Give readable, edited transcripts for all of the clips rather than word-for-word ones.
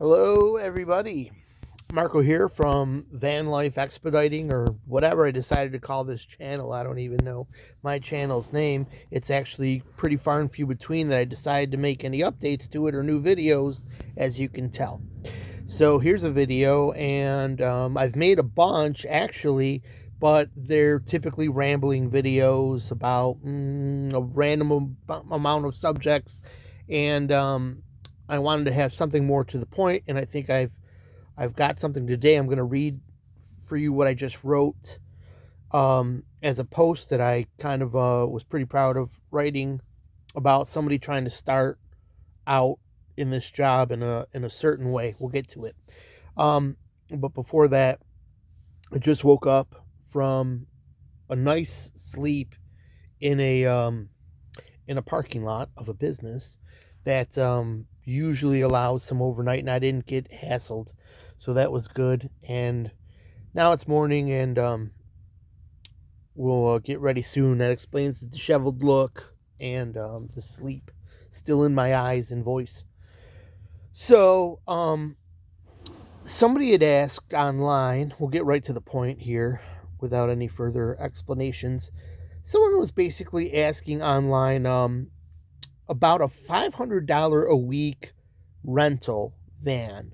Hello, everybody. Marco here from Van Life Expediting, or whatever I decided to call this channel. I don't even know my channel's name. It's actually pretty far and few between that I decided to make any updates to it or new videos, as you can tell. So here's a video, and I've made a bunch actually, but they're typically rambling videos about a random amount of subjects, and I wanted to have something more to the point, and I think I've got something today. I'm going to read for you what I just wrote as a post that I kind of was pretty proud of writing about somebody trying to start out in this job in a certain way. We'll get to it. But before that, I just woke up from a nice sleep in a parking lot of a business that usually allows some overnight, and I didn't get hassled, so that was good. And now it's morning, and we'll get ready soon. That explains the disheveled look and the sleep still in my eyes and voice. So somebody had asked online, we'll get right to the point here without any further explanations. Someone was basically asking online about a $500 a week rental van,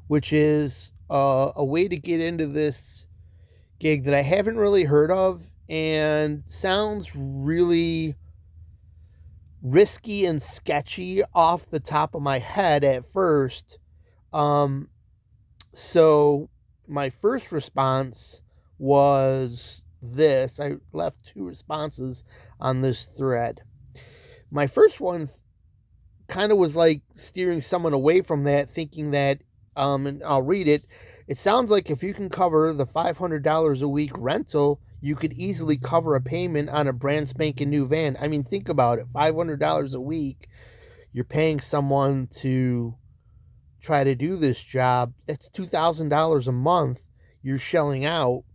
which is a way to get into this gig that I haven't really heard of and sounds really risky and sketchy off the top of my head at first. So my first response was this. I left two responses on this thread. My first one kind of was like steering someone away from that, thinking that, and I'll read it. It sounds like if you can cover the $500 a week rental, you could easily cover a payment on a brand spanking new van. I mean, think about it. $500 a week, you're paying someone to try to do this job. That's $2,000 a month you're shelling out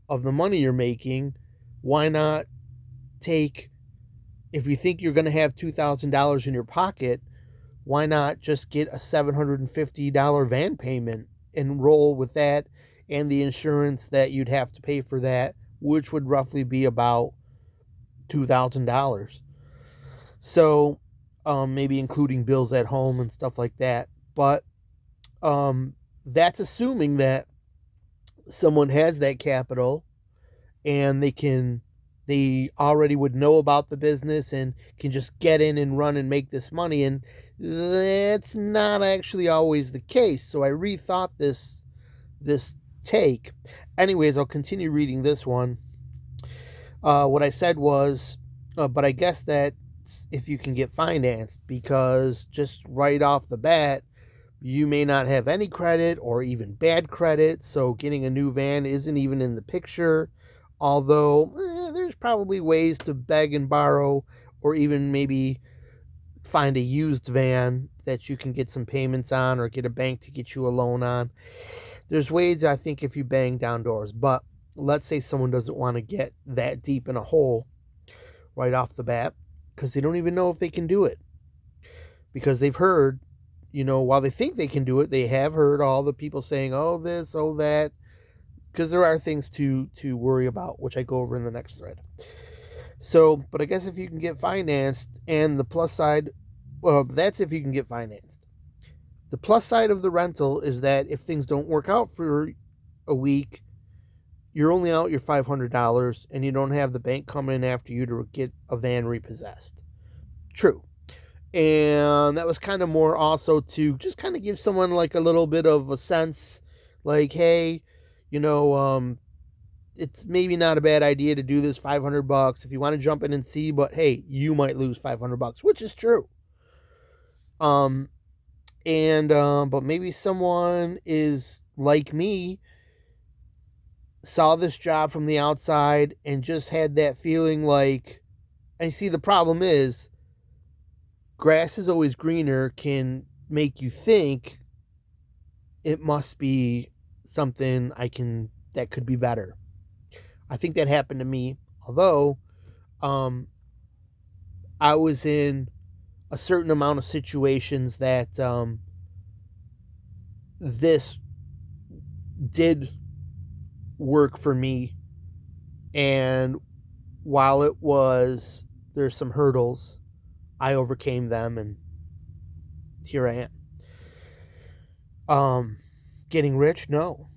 of the money you're making. Why not take, if you think you're going to have $2,000 in your pocket, why not just get a $750 van payment and roll with that and the insurance that you'd have to pay for that, which would roughly be about $2,000. So maybe including bills at home and stuff like that. But that's assuming that someone has that capital and they already would know about the business and can just get in and run and make this money. And that's not actually always the case. So I rethought this take. Anyways, I'll continue reading this one. What I said was, but I guess that if you can get financed, because just right off the bat, you may not have any credit or even bad credit. So getting a new van isn't even in the picture. Although there's probably ways to beg and borrow, or even maybe find a used van that you can get some payments on, or get a bank to get you a loan on. There's ways, I think, if you bang down doors. But let's say someone doesn't want to get that deep in a hole right off the bat because they don't even know if they can do it. Because they've heard, while they think they can do it, they have heard all the people saying, oh, this, oh, that. Because there are things to worry about, which I go over in the next thread. So, but I guess if you can get financed, and the plus side, well, that's if you can get financed. The plus side of the rental is that if things don't work out for a week, you're only out your $500, and you don't have the bank come in after you to get a van repossessed. True. And that was kind of more also to just kind of give someone like a little bit of a sense, like, hey, it's maybe not a bad idea to do this. $500 if you want to jump in and see, but hey, you might lose $500, which is true. But maybe someone is like me, saw this job from the outside and just had that feeling like, I see the problem is grass is always greener, can make you think it must be something that could be better. I think that happened to me, although I was in a certain amount of situations that this did work for me, and while there's some hurdles, I overcame them, and here I am. Getting rich? No.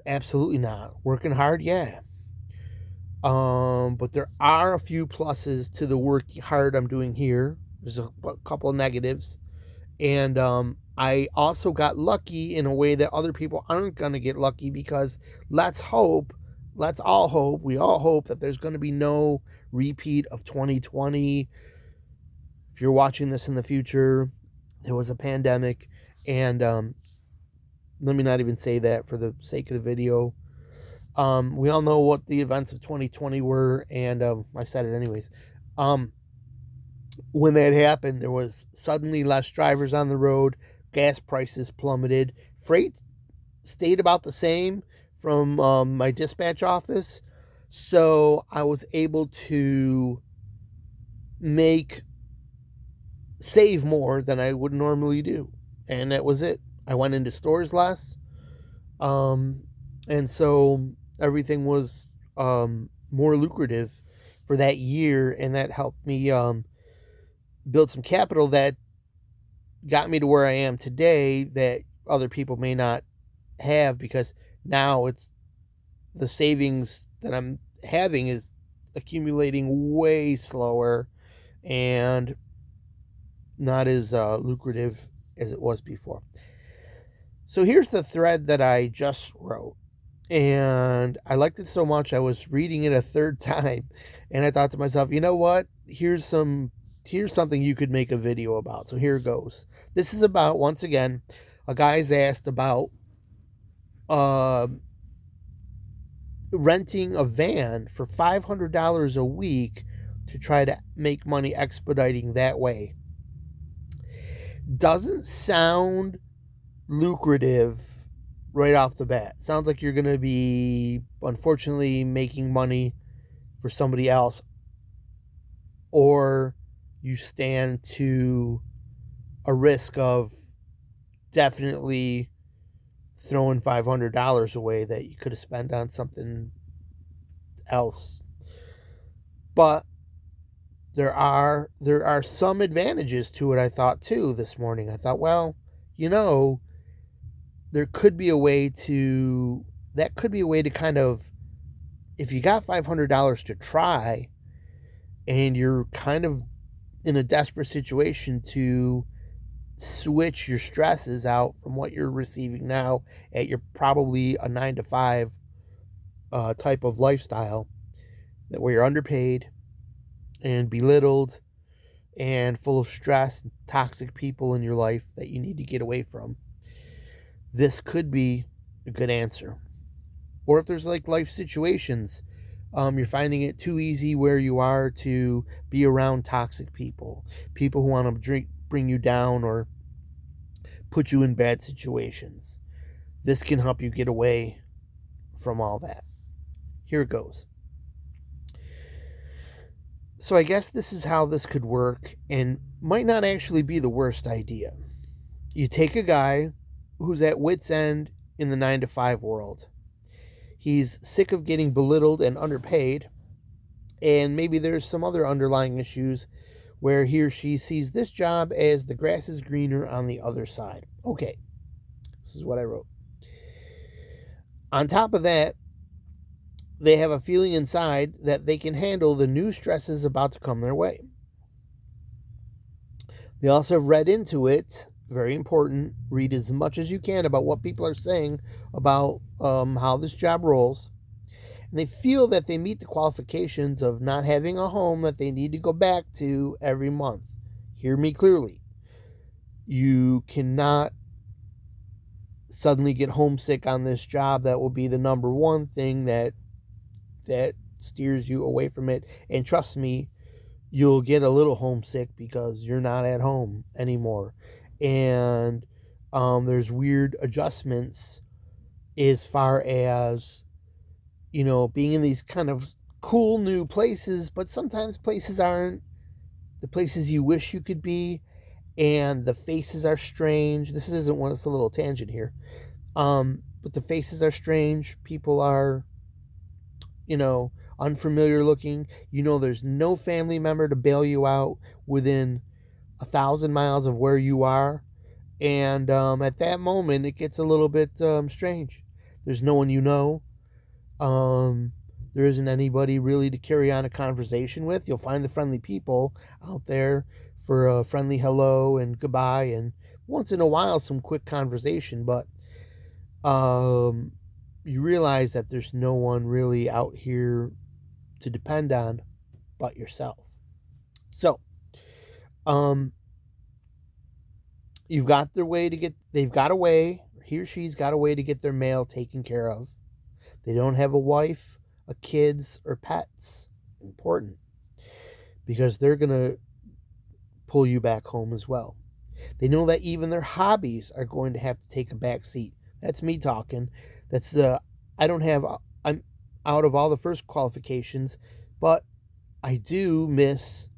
Absolutely not. Working hard? Yeah. But there are a few pluses to the working hard I'm doing here. There's a couple of negatives. And I also got lucky in a way that other people aren't going to get lucky, because let's all hope, we all hope that there's going to be no repeat of 2020. If you're watching this in the future, there was a pandemic, and let me not even say that for the sake of the video. We all know what the events of 2020 were, and I said it anyways. When that happened, there was suddenly less drivers on the road, gas prices plummeted, freight stayed about the same from my dispatch office, so I was able to save more than I would normally do, and that was it. I went into stores less, and so everything was more lucrative for that year, and that helped me build some capital that got me to where I am today that other people may not have, because now it's the savings that I'm having is accumulating way slower and not as lucrative as it was before. So here's the thread that I just wrote, and I liked it so much I was reading it a third time, and I thought to myself, you know what? Here's something you could make a video about. So here it goes. This is about, once again, a guy's asked about renting a van for $500 a week to try to make money expediting that way. Doesn't sound lucrative right off the bat. Sounds like you're going to be, unfortunately, making money for somebody else, or you stand to a risk of definitely throwing $500 away that you could have spent on something else. But there are some advantages to it, I thought, too, this morning. I thought, well, there could be a way to kind of, if you got $500 to try and you're kind of in a desperate situation to switch your stresses out from what you're receiving now at your probably a 9 to 5 type of lifestyle, that where you're underpaid and belittled and full of stress and toxic people in your life that you need to get away from, this could be a good answer. Or if there's like life situations, you're finding it too easy where you are to be around toxic people who want to bring you down or put you in bad situations. This can help you get away from all that. Here it goes. So I guess this is how this could work, and might not actually be the worst idea. You take a guy who's at wit's end in the 9 to 5 world. He's sick of getting belittled and underpaid, and maybe there's some other underlying issues where he or she sees this job as the grass is greener on the other side. Okay, this is what I wrote. On top of that, they have a feeling inside that they can handle the new stresses about to come their way. They also have read into it, very important, read as much as you can about what people are saying about how this job rolls. And they feel that they meet the qualifications of not having a home that they need to go back to every month. Hear me clearly. You cannot suddenly get homesick on this job. That will be the number one thing that steers you away from it. And trust me, you'll get a little homesick because you're not at home anymore. And there's weird adjustments as far as, being in these kind of cool new places, but sometimes places aren't the places you wish you could be. and the faces are strange. This isn't one, it's a little tangent here. But the faces are strange. People are, unfamiliar looking. There's no family member to bail you out within 1,000 miles of where you are. And at that moment, it gets a little bit strange. There's no one you know. There isn't anybody really to carry on a conversation with. You'll find the friendly people out there for a friendly hello and goodbye, and once in a while some quick conversation. But you realize that there's no one really out here to depend on but yourself. So, they've got a way, he or she's got a way to get their mail taken care of. They don't have a wife, a kids, or pets. Important. Because they're going to pull you back home as well. They know that even their hobbies are going to have to take a back seat. That's me talking. I'm out of all the first qualifications, but I do miss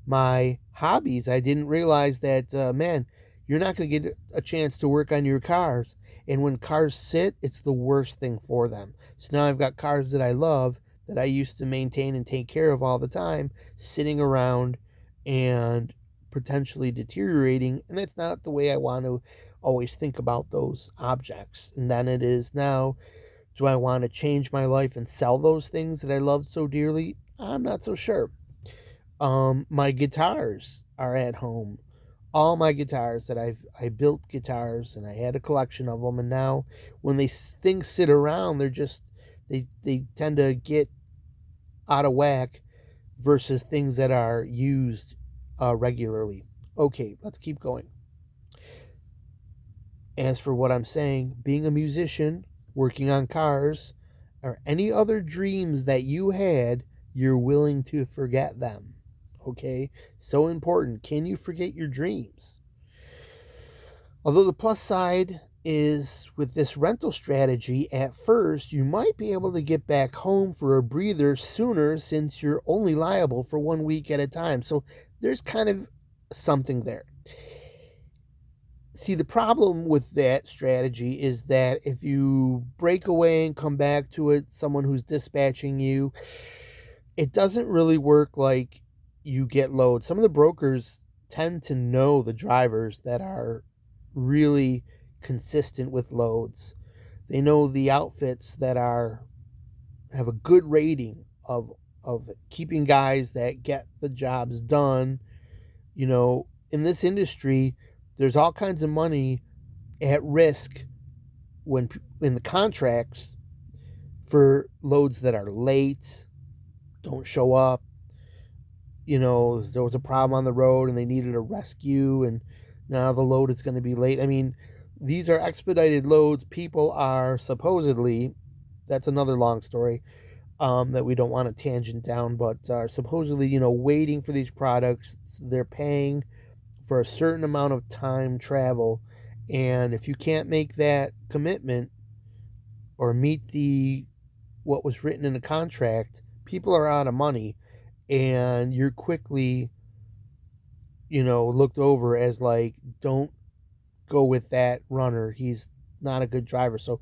my hobbies. I didn't realize that, man, you're not going to get a chance to work on your cars. And when cars sit, it's the worst thing for them. So now I've got cars that I love, that I used to maintain and take care of all the time, sitting around and potentially deteriorating. And that's not the way I want to always think about those objects. And then it is now, do I want to change my life and sell those things that I love so dearly? I'm not so sure. My guitars are at home. All my guitars that I built guitars, and I had a collection of them, and now when things sit around, they tend to get out of whack versus things that are used regularly. Okay, let's keep going. As for what I'm saying, being a musician, working on cars, or any other dreams that you had, you're willing to forget them. Okay? So important. Can you forget your dreams? Although the plus side is, with this rental strategy, at first you might be able to get back home for a breather sooner, since you're only liable for 1 week at a time. So there's kind of something there. See, the problem with that strategy is that if you break away and come back to it, someone who's dispatching you, it doesn't really work like you get loads. Some of the brokers tend to know the drivers that are really consistent with loads. They know the outfits that have a good rating of keeping guys that get the jobs done. In this industry, there's all kinds of money at risk when in the contracts for loads that are late, don't show up. There was a problem on the road and they needed a rescue, and now the load is going to be late. I mean, these are expedited loads. People are supposedly, that's another long story that we don't want to tangent down, but are supposedly, waiting for these products. They're paying for a certain amount of time travel, and if you can't make that commitment or meet what was written in the contract, people are out of money, and you're quickly looked over as like, don't go with that runner, he's not a good driver. So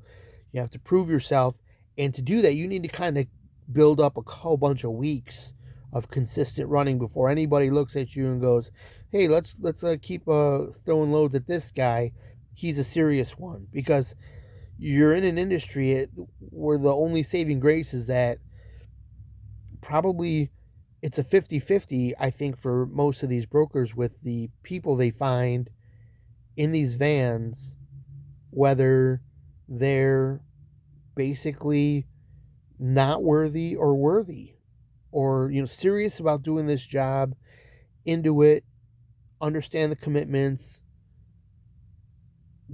you have to prove yourself, and to do that you need to kind of build up a whole bunch of weeks of consistent running before anybody looks at you and goes, hey, let's keep throwing loads at this guy, he's a serious one. Because you're in an industry where the only saving grace is that probably it's a 50-50, I think, for most of these brokers with the people they find in these vans, whether they're basically not worthy or worthy, or serious about doing this job, into it, understand the commitments,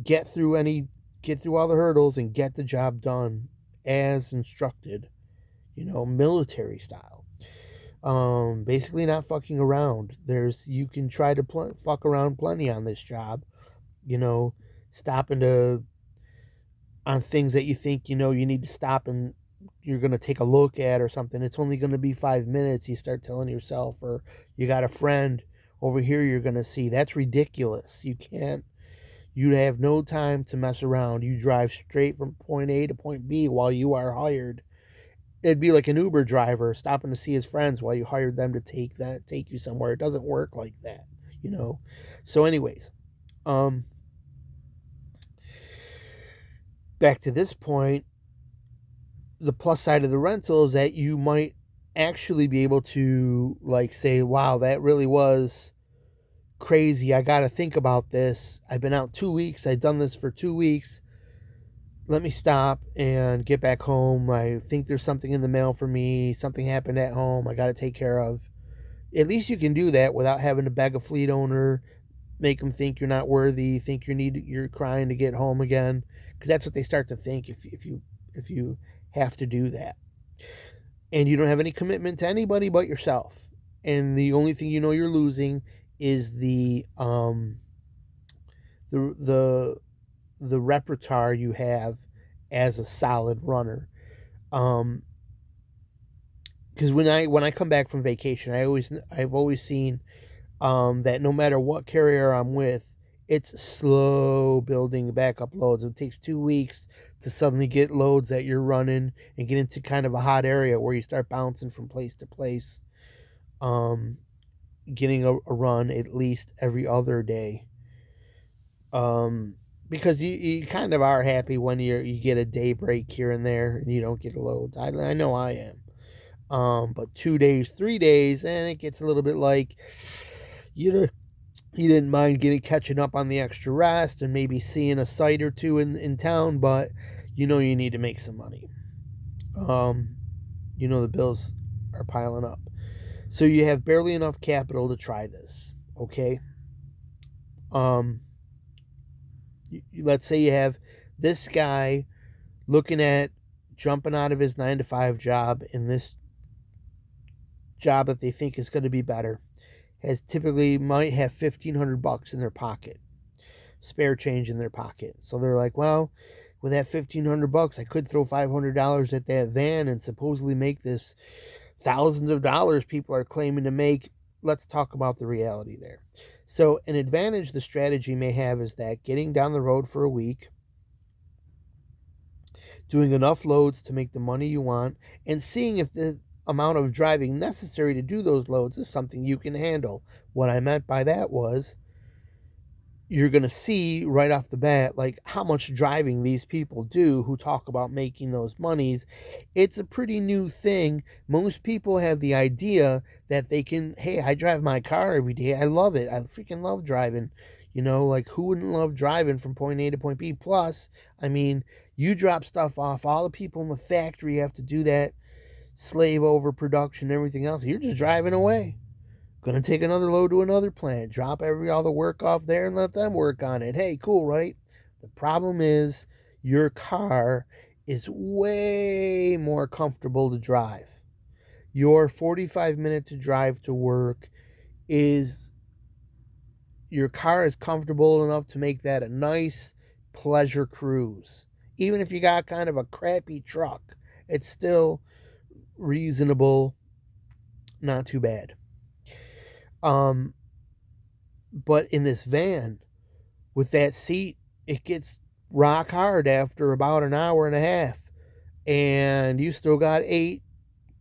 get through all the hurdles and get the job done as instructed, military style. Basically not fucking around. You can try to fuck around plenty on this job, stopping on things that you think, you need to stop and you're going to take a look at or something. It's only going to be 5 minutes, you start telling yourself, or you got a friend Over here, you're going to see. That's ridiculous. You have no time to mess around. You drive straight from point A to point B while you are hired. It'd be like an Uber driver stopping to see his friends while you hired them to take you somewhere. It doesn't work like that, you know. So, anyways, back to this point, the plus side of the rental is that you might actually be able to like say, wow, that really was crazy. I got to think about this. I've been out 2 weeks. I've done this for 2 weeks. Let me stop and get back home. I think there's something in the mail for me. Something happened at home I got to take care of. At least you can do that without having to beg a fleet owner, make them think you're not worthy, think you're crying to get home again, because that's what they start to think if you have to do that. And you don't have any commitment to anybody but yourself. And the only thing you know you're losing is the repertoire you have as a solid runner. Because when I come back from vacation, I've always seen that no matter what carrier I'm with, it's slow building backup loads. It takes 2 weeks to suddenly get loads that you're running and get into kind of a hot area where you start bouncing from place to place, getting a run at least every other day. Because you kind of are happy when you get a day break here and there and you don't get a load. I know I am. But 2 days, 3 days, and it gets a little bit like you didn't mind catching up on the extra rest and maybe seeing a site or two in town, but you need to make some money. The bills are piling up. So you have barely enough capital to try this, okay? Let's say you have this guy looking at jumping out of his 9-to-5 job in this job that they think is going to be better. Might have $1,500 in their pocket, spare change in their pocket. So they're like, well, with that $1,500, I could throw $500 at that van and supposedly make this thousands of dollars people are claiming to make. Let's talk about the reality there. So an advantage the strategy may have is that getting down the road for a week, doing enough loads to make the money you want, and seeing if the amount of driving necessary to do those loads is something you can handle. What I meant by that was you're going to see right off the bat like how much driving these people do who talk about making those monies. It's a pretty new thing. Most people have the idea that they can, hey, I drive my car every day. I love it. I freaking love driving. Like who wouldn't love driving from point A to point B? Plus, I mean, you drop stuff off. All the people in the factory have to do that slave over production and everything else. You're just driving away. Gonna take another load to another plant, drop all the work off there and let them work on it. Hey, cool, right? The problem is your car is way more comfortable to drive. Your 45-minute to drive to work your car is comfortable enough to make that a nice pleasure cruise. Even if you got kind of a crappy truck, it's still reasonable, not too bad. But in this van, with that seat, it gets rock hard after about an hour and a half. And you still got 8,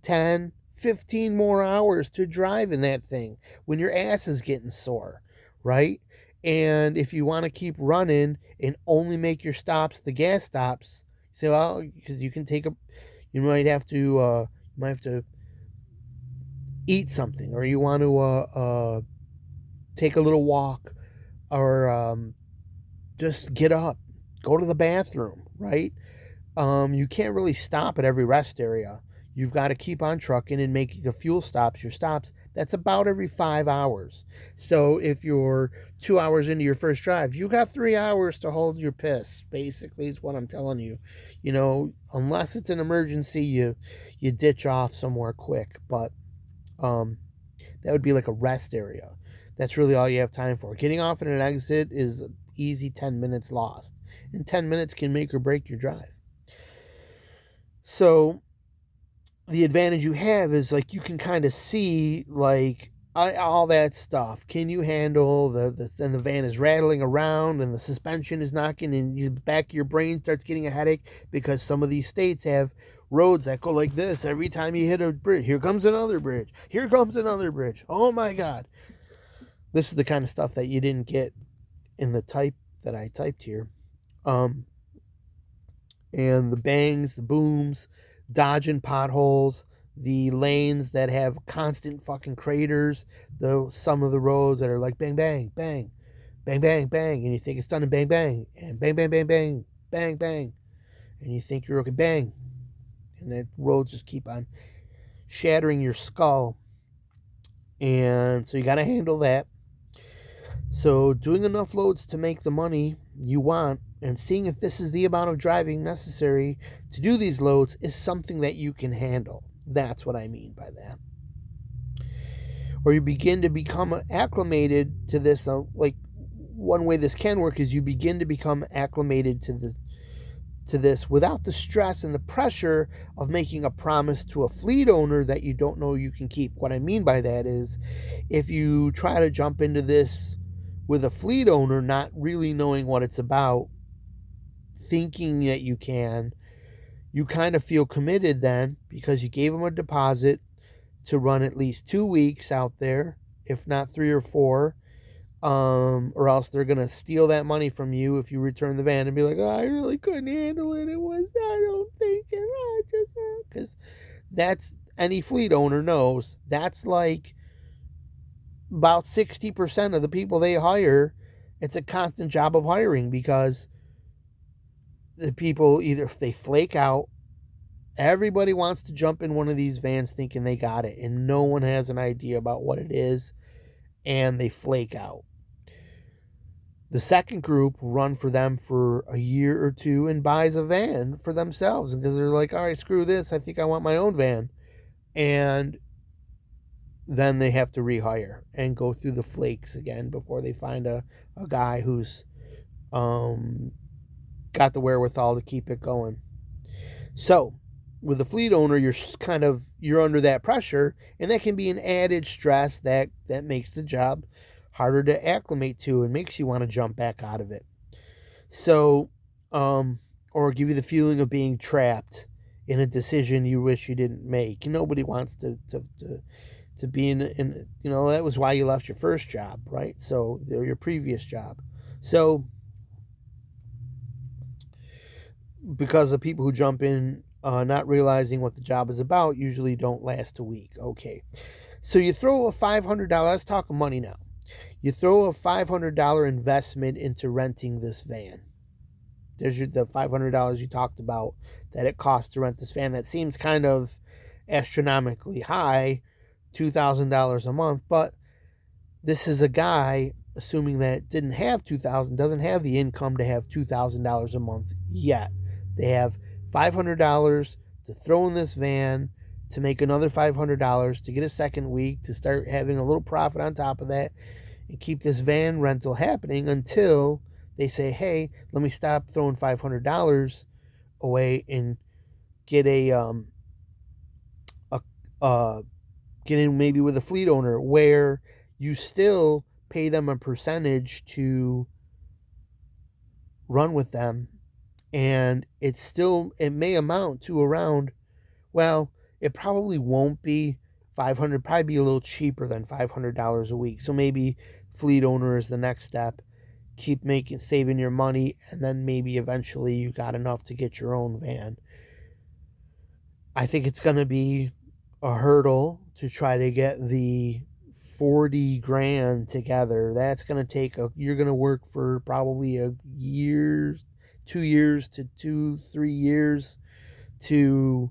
10, 15 more hours to drive in that thing when your ass is getting sore, right? And if you want to keep running and only make your stops the gas stops, say, well, because you might have to eat something, or you want to take a little walk, or just get up, go to the bathroom, right? You can't really stop at every rest area. You've got to keep on trucking and make the fuel stops, your stops. That's about every 5 hours. So if you're 2 hours into your first drive, you got 3 hours to hold your piss, basically, is what I'm telling you. Unless it's an emergency, you ditch off somewhere quick. But that would be like a rest area. That's really all you have time for. Getting off at an exit is easy 10 minutes lost. And 10 minutes can make or break your drive. So the advantage you have is like you can kind of see like all that stuff. Can you handle and the van is rattling around and the suspension is knocking and the back of your brain starts getting a headache because some of these states have roads that go like this every time you hit a bridge. Here comes another bridge. Here comes another bridge. Oh my God. This is the kind of stuff that you didn't get in the type that I typed here. And the bangs, the booms, dodging potholes, the lanes that have constant fucking craters, some of the roads that are like bang bang bang, bang bang bang, and you think it's done in bang bang and bang bang bang bang bang bang, and you think you're okay bang, and the roads just keep on shattering your skull, and so you got to handle that. So doing enough loads to make the money you want and seeing if this is the amount of driving necessary to do these loads is something that you can handle. That's what I mean by that. Or you begin to become acclimated to this. Like one way this can work is you begin to become acclimated to this without the stress and the pressure of making a promise to a fleet owner that you don't know you can keep. What I mean by that is if you try to jump into this with a fleet owner not really knowing what it's about, thinking that you can, you kind of feel committed then because you gave them a deposit to run at least 2 weeks out there, if not 3 or 4, or else they're going to steal that money from you if you return the van and be like, oh, I really couldn't handle it. It was, I don't think it, because that's, any fleet owner knows, that's like about 60% of the people they hire. It's a constant job of hiring because the people, either if they flake out, everybody wants to jump in one of these vans thinking they got it, and no one has an idea about what it is, and they flake out. The second group run for them for a year or two and buys a van for themselves because they're like, all right, screw this. I think I want my own van. And then they have to rehire and go through the flakes again before they find a guy who's got the wherewithal to keep it going. So with a fleet owner, you're under that pressure, and that can be an added stress that makes the job harder to acclimate to and makes you want to jump back out of it. So, or give you the feeling of being trapped in a decision you wish you didn't make. Nobody wants to be in, that was why you left your first job, right? So, your previous job. So, because the people who jump in not realizing what the job is about usually don't last a week. Okay. So you throw a $500, let's talk money now. You throw a $500 investment into renting this van. There's the $500 you talked about that it costs to rent this van. That seems kind of astronomically high, $2,000 a month, but this is a guy, assuming that didn't have $2,000, doesn't have the income to have $2,000 a month yet. They have $500 to throw in this van, to make another $500, to get a second week, to start having a little profit on top of that, and keep this van rental happening until they say, hey, let me stop throwing $500 away and get get in maybe with a fleet owner where you still pay them a percentage to run with them, and it may amount to around, well, it probably won't be $500, probably be a little cheaper than $500 a week. So maybe fleet owner is the next step. Keep saving your money, and then maybe eventually you got enough to get your own van. I think it's going to be a hurdle to try to get the 40 grand together. That's going to take you're going to work for probably a year, 2 years to 3 years to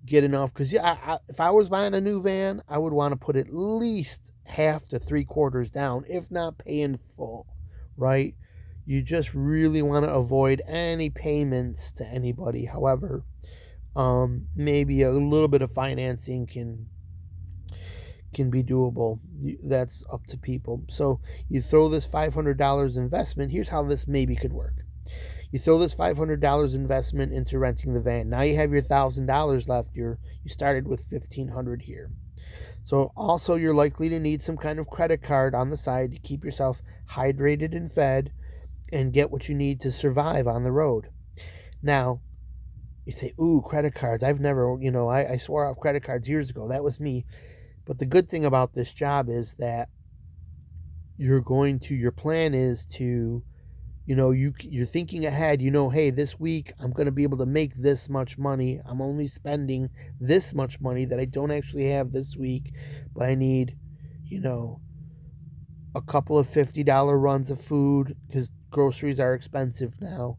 get enough. Because if I was buying a new van, I would want to put at least half to 3/4 down, if not pay in full, right? You just really want to avoid any payments to anybody. However, maybe a little bit of financing can be doable. That's up to people. So you throw this $500 investment. Here's how this maybe could work. You throw this $500 investment into renting the van. Now you have your $1,000 left. You started with $1,500 here. So also you're likely to need some kind of credit card on the side to keep yourself hydrated and fed and get what you need to survive on the road. Now, you say, ooh, credit cards. I've never, I swore off credit cards years ago. That was me. But the good thing about this job is that your plan is to, you're thinking ahead, hey, this week I'm going to be able to make this much money. I'm only spending this much money that I don't actually have this week, but I need, a couple of $50 runs of food because groceries are expensive now.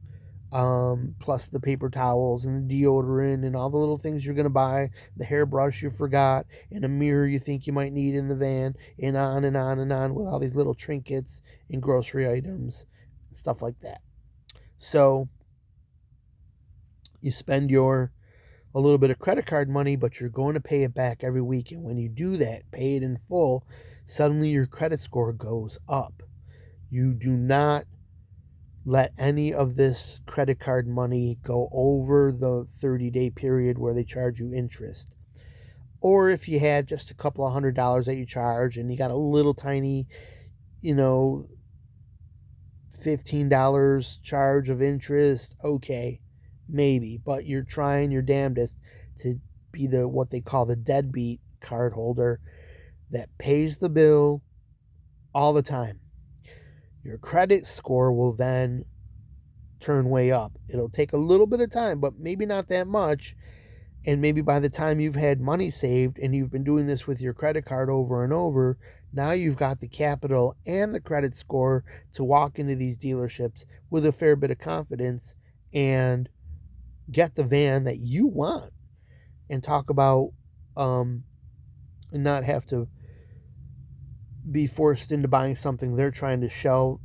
Plus the paper towels and the deodorant and all the little things you're going to buy, the hairbrush you forgot, and a mirror you think you might need in the van, and on and on and on with all these little trinkets and grocery items and stuff like that. So you spend a little bit of credit card money, but you're going to pay it back every week. And when you do that, pay it in full, suddenly your credit score goes up. You do not let any of this credit card money go over the 30-day period where they charge you interest. Or if you have just a couple of $100 that you charge and you got a little tiny, $15 charge of interest, okay, maybe. But you're trying your damnedest to be what they call the deadbeat card holder that pays the bill all the time. Your credit score will then turn way up. It'll take a little bit of time, but maybe not that much. And maybe by the time you've had money saved and you've been doing this with your credit card over and over, now you've got the capital and the credit score to walk into these dealerships with a fair bit of confidence and get the van that you want and talk about and not have to be forced into buying something they're trying to throw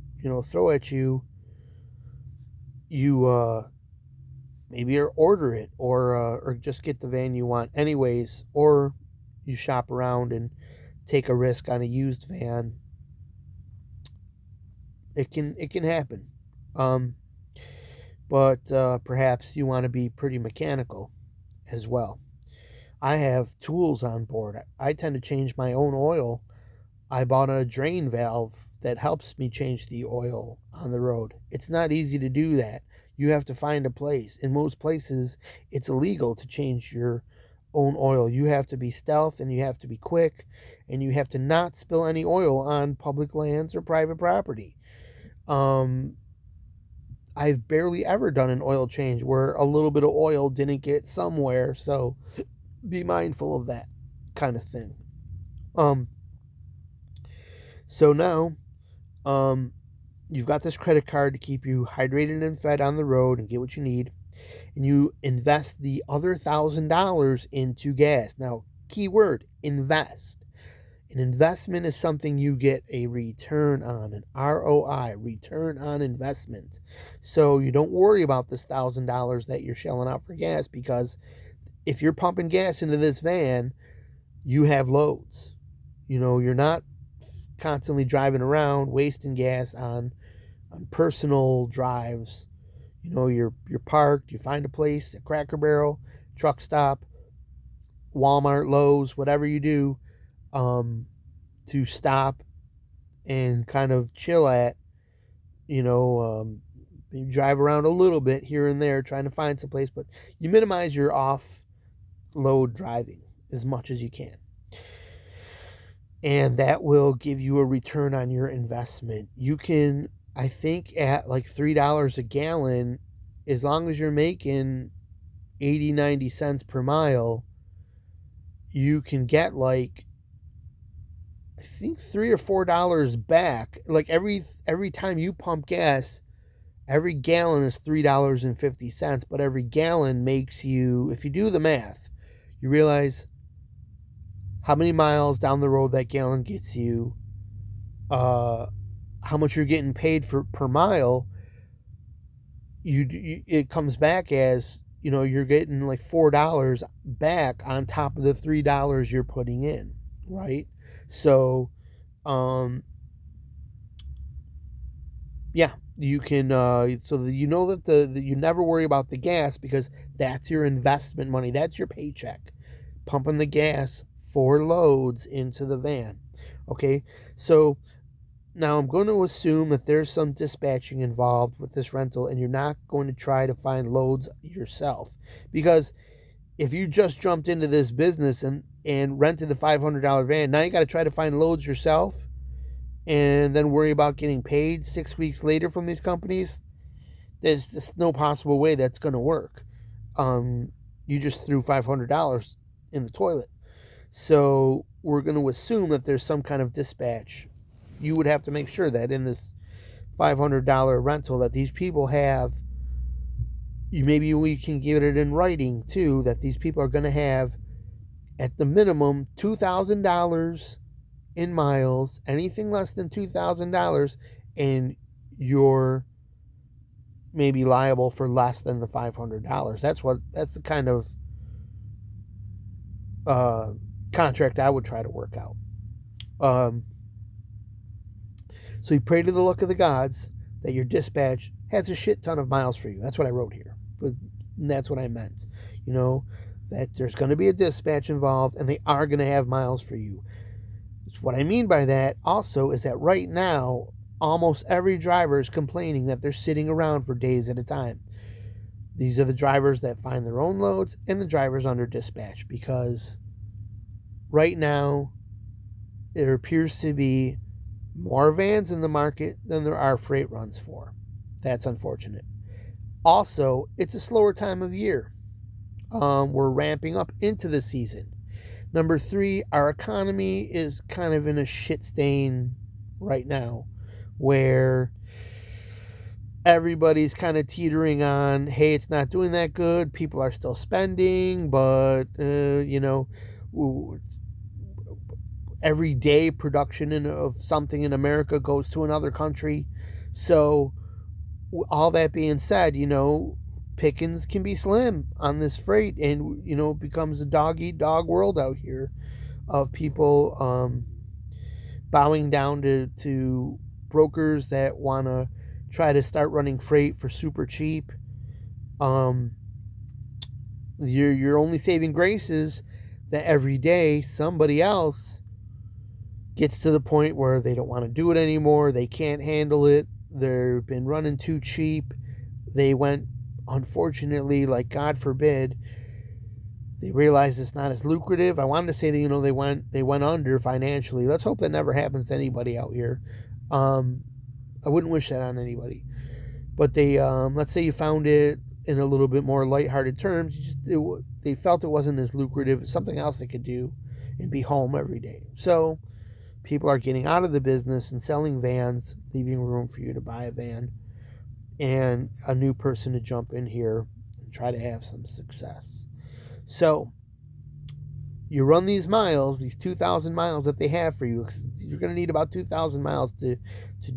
at you. You maybe order it or just get the van you want anyways, or you shop around and take a risk on a used van. It can happen. But perhaps you want to be pretty mechanical as well. I have tools on board. I tend to change my own oil. I bought a drain valve that helps me change the oil on the road. It's not easy to do that. You have to find a place. In most places, it's illegal to change your own oil. You have to be stealth and you have to be quick and you have to not spill any oil on public lands or private property. I've barely ever done an oil change where a little bit of oil didn't get somewhere, so be mindful of that kind of thing. So now, you've got this credit card to keep you hydrated and fed on the road and get what you need, and you invest the other $1,000 into gas. Now, key word, invest. An investment is something you get a return on, an ROI, return on investment. So you don't worry about this $1,000 that you're shelling out for gas, because if you're pumping gas into this van, you have loads. You're not constantly driving around wasting gas on personal drives. You're parked, you find a place, a Cracker Barrel, truck stop, Walmart, Lowe's, whatever you do, to stop and kind of chill at. You drive around a little bit here and there trying to find some place, but you minimize your off-load driving as much as you can. And that will give you a return on your investment. You can, I think, at like $3 a gallon, as long as you're making 80-90 cents per mile, you can get like, I think $3 or $4 back. Like every time you pump gas, every gallon is $3.50, but every gallon makes you, if you do the math, you realize how many miles down the road that gallon gets you, how much you're getting paid for per mile. It comes back as, you're getting like $4 back on top of the $3 you're putting in, right? So, yeah, you can, so that that you never worry about the gas, because that's your investment money. That's your paycheck. Pumping the gas 4 loads into the van. Okay, so now I'm going to assume that there's some dispatching involved with this rental, and you're not going to try to find loads yourself. Because if you just jumped into this business and rented the $500 van, now you got to try to find loads yourself and then worry about getting paid 6 weeks later from these companies. There's just no possible way that's going to work. You just threw $500 in the toilet. So we're going to assume that there's some kind of dispatch. You would have to make sure that in this $500 rental that these people have, maybe we can get it in writing too, that these people are going to have at the minimum $2,000 in miles. Anything less than $2,000 and you're maybe liable for less than the $500. That's the kind of contract I would try to work out. So you pray to the luck of the gods that your dispatch has a shit ton of miles for you. That's what I wrote here. But that's what I meant. That there's going to be a dispatch involved and they are going to have miles for you. What I mean by that also is that right now, almost every driver is complaining that they're sitting around for days at a time. These are the drivers that find their own loads and the drivers under dispatch, because right now there appears to be more vans in the market than there are freight runs for. That's unfortunate. Also, it's a slower time of year. We're ramping up into the season. Number 3, our economy is kind of in a shit stain right now, where everybody's kind of teetering on, hey, it's not doing that good. People are still spending, but, every day production of something in America goes to another country. So all that being said, pickings can be slim on this freight, and it becomes a dog-eat-dog world out here of people bowing down to brokers that want to try to start running freight for super cheap. Your only saving grace is that every day somebody else gets to the point where they don't want to do it anymore. They can't handle it. They've been running too cheap. They went, unfortunately, like God forbid, they realized it's not as lucrative. I wanted to say that they went under financially. Let's hope that never happens to anybody out here. I wouldn't wish that on anybody. But they, let's say you found it in a little bit more lighthearted terms. They felt it wasn't as lucrative. Something else they could do and be home every day. So people are getting out of the business and selling vans, leaving room for you to buy a van and a new person to jump in here and try to have some success. So you run these miles, these 2,000 miles that they have for you. You're going to need about 2,000 miles to do